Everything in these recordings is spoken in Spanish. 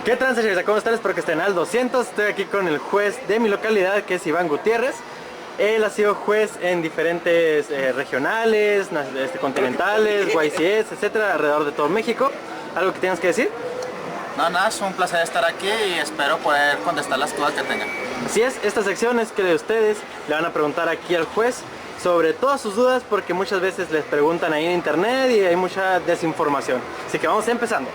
¿Qué trance, Shirza? ¿Cómo están? Espero que estén al 200. Estoy aquí con el juez de mi localidad, que es Iván Gutiérrez. Él ha sido juez en diferentes regionales, continentales, YCS, etcétera, alrededor de todo México. ¿Algo que tengas que decir? No, nada, es un placer estar aquí y espero poder contestar las dudas que tengan. Así es, esta sección es que ustedes le van a preguntar aquí al juez sobre todas sus dudas, porque muchas veces les preguntan ahí en internet y hay mucha desinformación. Así que vamos empezando.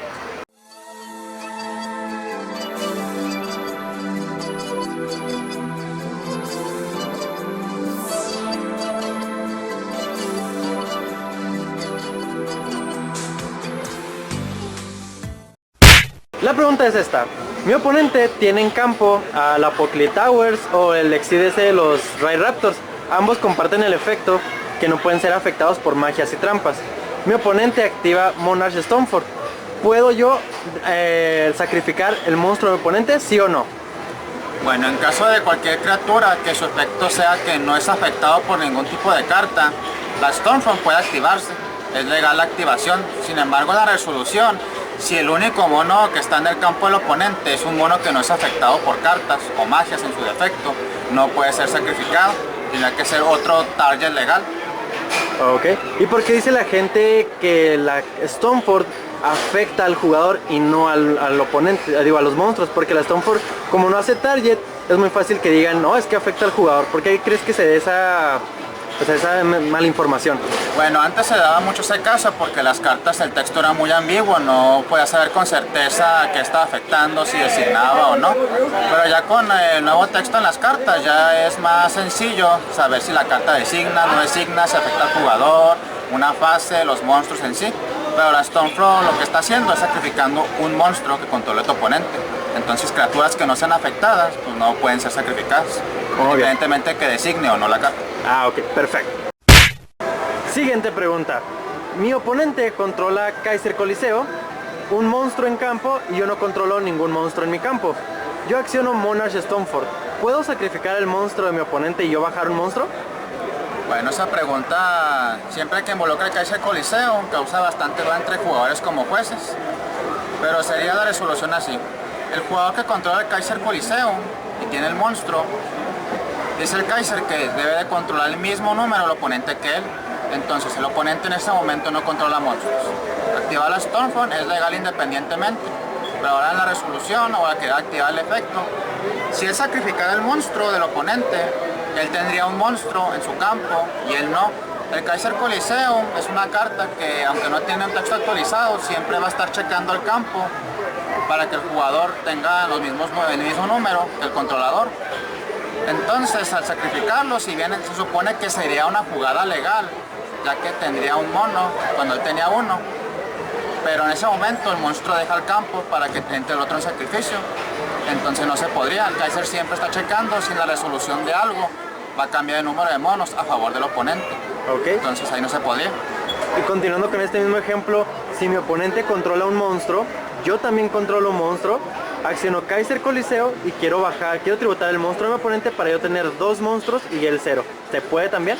La pregunta es esta: mi oponente tiene en campo al Apocalypse Towers o el XDC de los Ray Raptors. Ambos comparten el efecto que no pueden ser afectados por magias y trampas. Mi oponente activa Monarch Stormford. ¿Puedo yo sacrificar el monstruo de mi oponente, sí o no? Bueno, en caso de cualquier criatura que su efecto sea que no es afectado por ningún tipo de carta, la Stormfront puede activarse. Es legal la activación. Sin embargo, la resolución, si el único mono que está en el campo del oponente es un mono que no es afectado por cartas o magias en su defecto, no puede ser sacrificado. Tiene que ser otro target legal. Ok. ¿Y por qué dice la gente que la Stormford afecta al jugador y no al oponente, digo, a los monstruos? Porque la Stormford, como no hace target, es muy fácil que digan, no, es que afecta al jugador. ¿Por qué crees que se dé esa mala información? Bueno, antes se daba mucho ese caso porque las cartas, el texto era muy ambiguo, no podía saber con certeza qué estaba afectando, si designaba o no. Pero ya con el nuevo texto en las cartas ya es más sencillo saber si la carta designa, no designa, si afecta al jugador, una fase, los monstruos en sí. Pero la Stormfront lo que está haciendo es sacrificando un monstruo que controla a tu oponente. Entonces criaturas que no sean afectadas pues no pueden ser sacrificadas, independientemente que designe o no la carta. Ah, ok, perfecto. Siguiente pregunta. Mi oponente controla Kaiser Coliseo, un monstruo en campo, y yo no controlo ningún monstruo en mi campo. Yo acciono Monarch Stormford. ¿Puedo sacrificar el monstruo de mi oponente y yo bajar un monstruo? Bueno, esa pregunta, siempre que involucra el Kaiser Coliseo, causa bastante duda entre jugadores como jueces. Pero sería la resolución así: el jugador que controla el Kaiser Coliseo y tiene el monstruo, dice el Kaiser que debe de controlar el mismo número del oponente que él. Entonces el oponente en ese momento no controla monstruos. Activar la Stormfront es legal independientemente, pero ahora en la resolución o a que activar el efecto, si él sacrificara el monstruo del oponente, él tendría un monstruo en su campo y él no. El Kaiser Coliseo es una carta que, aunque no tiene un texto actualizado, siempre va a estar checando el campo para que el jugador tenga el mismo número que el controlador. Entonces, al sacrificarlo, si bien se supone que sería una jugada legal, ya que tendría un mono cuando él tenía uno, pero en ese momento el monstruo deja el campo para que entre el otro en sacrificio, entonces no se podría. El Kaiser siempre está checando si la resolución de algo va a cambiar el número de monos a favor del oponente. Okay. Entonces ahí no se podría. Y continuando con este mismo ejemplo, si mi oponente controla un monstruo, yo también controlo un monstruo, acciono Kaiser Coliseo y quiero tributar el monstruo de mi oponente para yo tener dos monstruos y él cero. ¿Se puede también?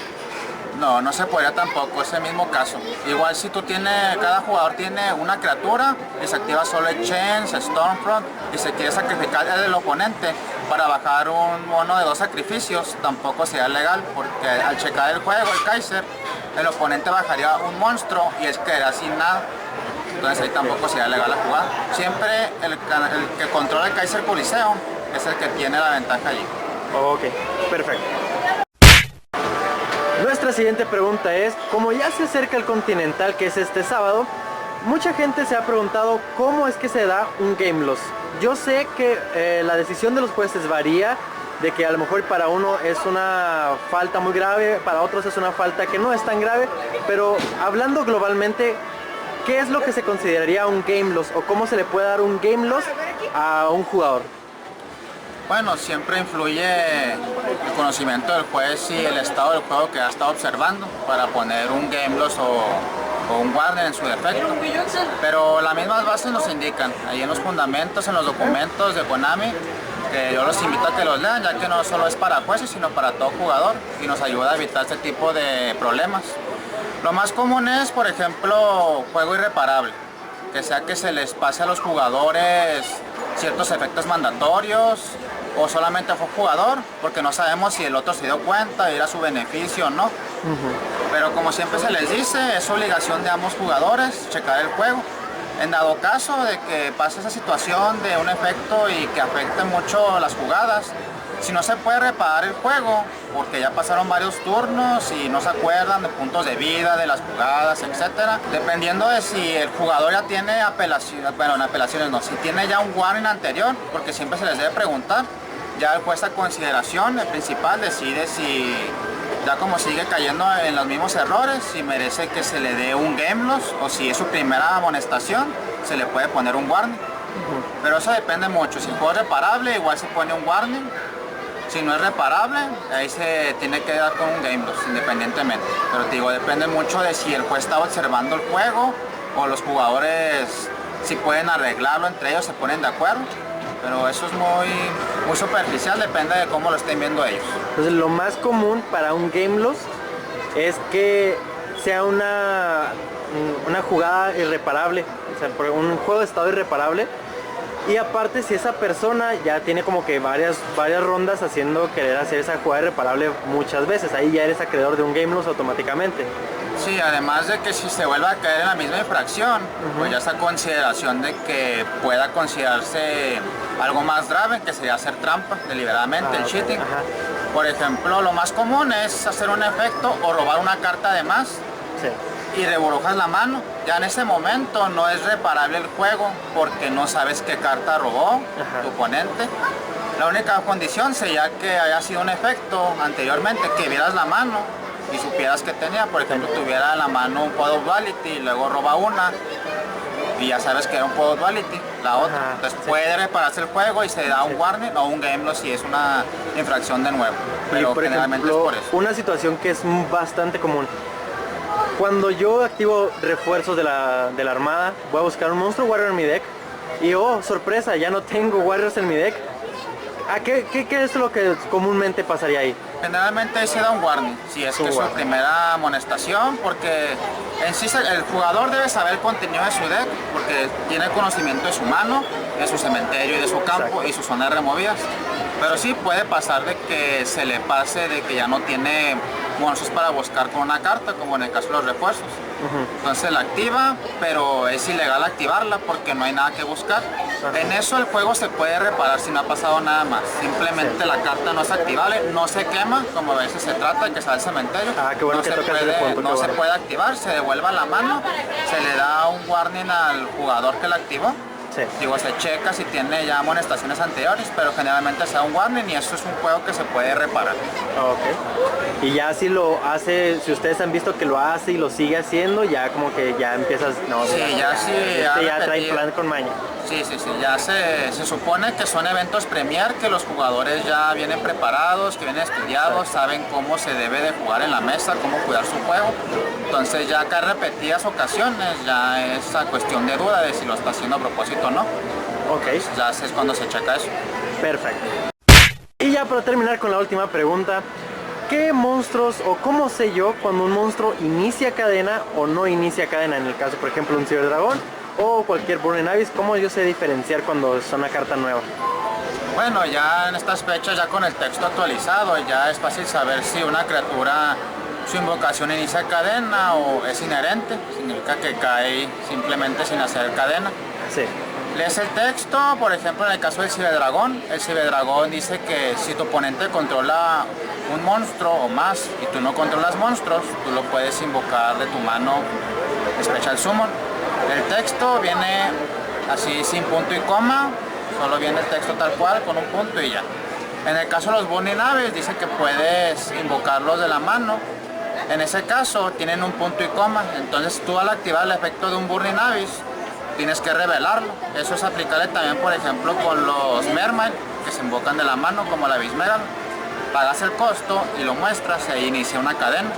No, no se podría tampoco, es el mismo caso. Igual si cada jugador tiene una criatura y se activa solo el Chance, Stormfront, y se quiere sacrificar el oponente para bajar un mono de 2 sacrificios, tampoco sería legal, porque al checar el juego, el Kaiser, el oponente bajaría un monstruo y él quedaría sin nada. Entonces ahí tampoco sería legal la jugada. Siempre el que controla el Kaiser Coliseo es el que tiene la ventaja allí. Ok, perfecto. Nuestra siguiente pregunta es, como ya se acerca el Continental, que es este sábado, mucha gente se ha preguntado cómo es que se da un game loss. Yo sé que la decisión de los jueces varía, de que a lo mejor para uno es una falta muy grave, para otros es una falta que no es tan grave, pero hablando globalmente, ¿qué es lo que se consideraría un game loss o cómo se le puede dar un game loss a un jugador? Bueno, siempre influye el conocimiento del juez y el estado del juego que ha estado observando para poner un game loss o un warning en su defecto. Pero las mismas bases nos indican, ahí en los fundamentos, en los documentos de Konami, que yo los invito a que los lean, ya que no solo es para jueces, sino para todo jugador y nos ayuda a evitar este tipo de problemas. Lo más común es, por ejemplo, juego irreparable, que sea que se les pase a los jugadores ciertos efectos mandatorios o solamente fue jugador, porque no sabemos si el otro se dio cuenta y era su beneficio o no. Pero como siempre se les dice, es obligación de ambos jugadores checar el juego. En dado caso de que pase esa situación de un efecto y que afecte mucho las jugadas, si no se puede reparar el juego, porque ya pasaron varios turnos y no se acuerdan de puntos de vida, de las jugadas, etcétera, dependiendo de si el jugador ya tiene apelaciones, bueno, en apelaciones no, si tiene ya un warning anterior, porque siempre se les debe preguntar, ya el juez a consideración, el principal, decide si ya como sigue cayendo en los mismos errores, si merece que se le dé un game loss o si es su primera amonestación, se le puede poner un warning. Pero eso depende mucho, si el juego es reparable igual se pone un warning, si no es reparable ahí se tiene que dar con un game loss independientemente. Pero te digo, depende mucho de si el juez está observando el juego o los jugadores si pueden arreglarlo entre ellos, se ponen de acuerdo. Pero eso es muy superficial, depende de cómo lo estén viendo ellos. Entonces lo más común para un game loss es que sea una jugada irreparable, o sea, un juego de estado irreparable. Y aparte si esa persona ya tiene como que varias rondas haciendo querer hacer esa jugada irreparable muchas veces, ahí ya eres acreedor de un game loss automáticamente. Sí, además de que si se vuelve a caer en la misma infracción, pues ya esa consideración de que pueda considerarse algo más grave, que sería hacer trampa deliberadamente, el cheating. Por ejemplo, lo más común es hacer un efecto o robar una carta de más. Y reburujas la mano. Ya en ese momento no es reparable el juego porque no sabes qué carta robó tu oponente. La única condición sería que haya sido un efecto anteriormente, que vieras la mano y supieras que tenía, por ejemplo, tuviera en la mano un Code of Duality y luego roba una y ya sabes que era un Code of Duality, la otra. Entonces puede repararse el juego y se da un warning o un game loss si es una infracción de nuevo. Pero por generalmente ejemplo, es por eso. Una situación que es bastante común. Cuando yo activo refuerzos de la armada, voy a buscar un monstruo warrior en mi deck y oh, sorpresa, ya no tengo warriors en mi deck. ¿Qué es lo que comúnmente pasaría ahí? Generalmente se da un warning, si es que es su primera amonestación, porque en sí el jugador debe saber el contenido de su deck, porque tiene conocimiento de su mano, de su cementerio y de su campo y sus zonas removidas. Pero sí puede pasar de que se le pase de que ya no tiene monstruos para buscar con una carta, como en el caso de los refuerzos. Entonces la activa, pero es ilegal activarla porque no hay nada que buscar. En eso el juego se puede reparar si no ha pasado nada más. Simplemente la carta no es activable, no se quema, como a veces se trata de que sea el cementerio. Qué bueno que se puede activar, se devuelve a la mano, se le da un warning al jugador que la activó. Digo, se checa si tiene ya amonestaciones anteriores, pero generalmente se da un warning y eso es un juego que se puede reparar. Y ya si lo hace, si ustedes han visto que lo hace y lo sigue haciendo, ya como que ya empiezas, no, sí, ya trae plan con maña. Sí, ya se supone que son eventos premier, que los jugadores ya vienen preparados, que vienen estudiados, saben cómo se debe de jugar en la mesa, cómo cuidar su juego. Entonces ya acá repetidas ocasiones ya es a cuestión de duda de si lo está haciendo a propósito o no. Ya es cuando se checa eso. Perfecto. Y ya para terminar con la última pregunta, ¿qué monstruos o cómo sé yo cuando un monstruo inicia cadena o no inicia cadena? En el caso, por ejemplo, un Ciberdragón o cualquier Burning Abyss, ¿cómo yo sé diferenciar cuando es una carta nueva? Bueno, ya en estas fechas, ya con el texto actualizado, ya es fácil saber si una criatura, su invocación inicia cadena o es inherente, significa que cae simplemente sin hacer cadena. Lees el texto, por ejemplo, en el caso del Ciberdragón, el Ciberdragón dice que si tu oponente controla un monstruo o más y tú no controlas monstruos, tú lo puedes invocar de tu mano Special Summon. El texto viene así sin punto y coma, solo viene el texto tal cual con un punto y ya. En el caso de los Burning Abyss dice que puedes invocarlos de la mano. En ese caso tienen un punto y coma, entonces tú al activar el efecto de un Burning Abyss tienes que revelarlo. Eso es aplicable también, por ejemplo, con los Mermaid que se invocan de la mano, como la Abyss Megal. Pagas el costo y lo muestras e inicia una cadena.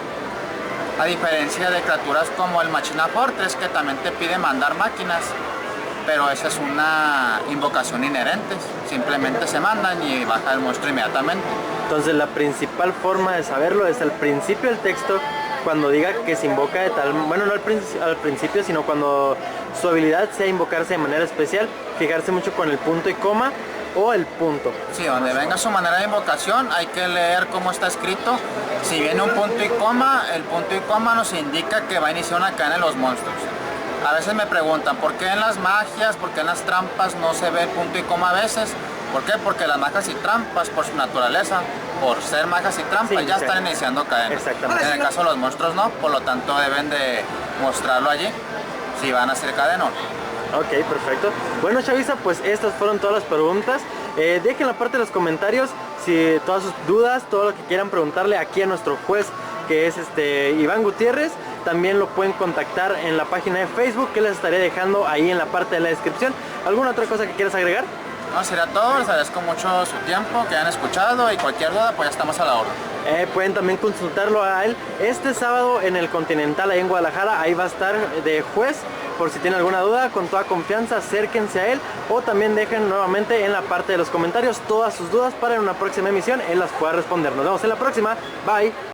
A diferencia de criaturas como el Machina Fortress, que también te pide mandar máquinas, pero esa es una invocación inherente, simplemente se mandan y baja el monstruo inmediatamente. Entonces la principal forma de saberlo es al principio del texto, cuando diga que se invoca de tal, bueno, no al principio, sino cuando su habilidad sea invocarse de manera especial, fijarse mucho con el punto y coma o el punto. Sí, donde venga su manera de invocación hay que leer cómo está escrito. Si viene un punto y coma, el punto y coma nos indica que va a iniciar una cadena de los monstruos. A veces me preguntan, ¿por qué en las magias, por qué en las trampas no se ve el punto y coma a veces? ¿Por qué? Porque las magias y trampas, por su naturaleza, por ser magias y trampas, Sí, ya sí. están iniciando cadenas. Exactamente. En el caso de los monstruos no, por lo tanto deben de mostrarlo allí, si van a hacer cadena o no. Ok, perfecto. Bueno, chaviza, pues estas fueron todas las preguntas. Dejen en la parte de los comentarios si todas sus dudas, todo lo que quieran preguntarle aquí a nuestro juez, que es Iván Gutiérrez. También lo pueden contactar en la página de Facebook, que les estaré dejando ahí en la parte de la descripción. ¿Alguna otra cosa que quieras agregar? No, sería todo, les agradezco mucho su tiempo, que hayan escuchado y cualquier duda pues ya estamos a la orden. Pueden también consultarlo a él este sábado en el Continental ahí en Guadalajara. Ahí va a estar de juez, por si tienen alguna duda, con toda confianza acérquense a él, o también dejen nuevamente en la parte de los comentarios todas sus dudas para en una próxima emisión él las pueda responder. Nos vemos en la próxima, bye.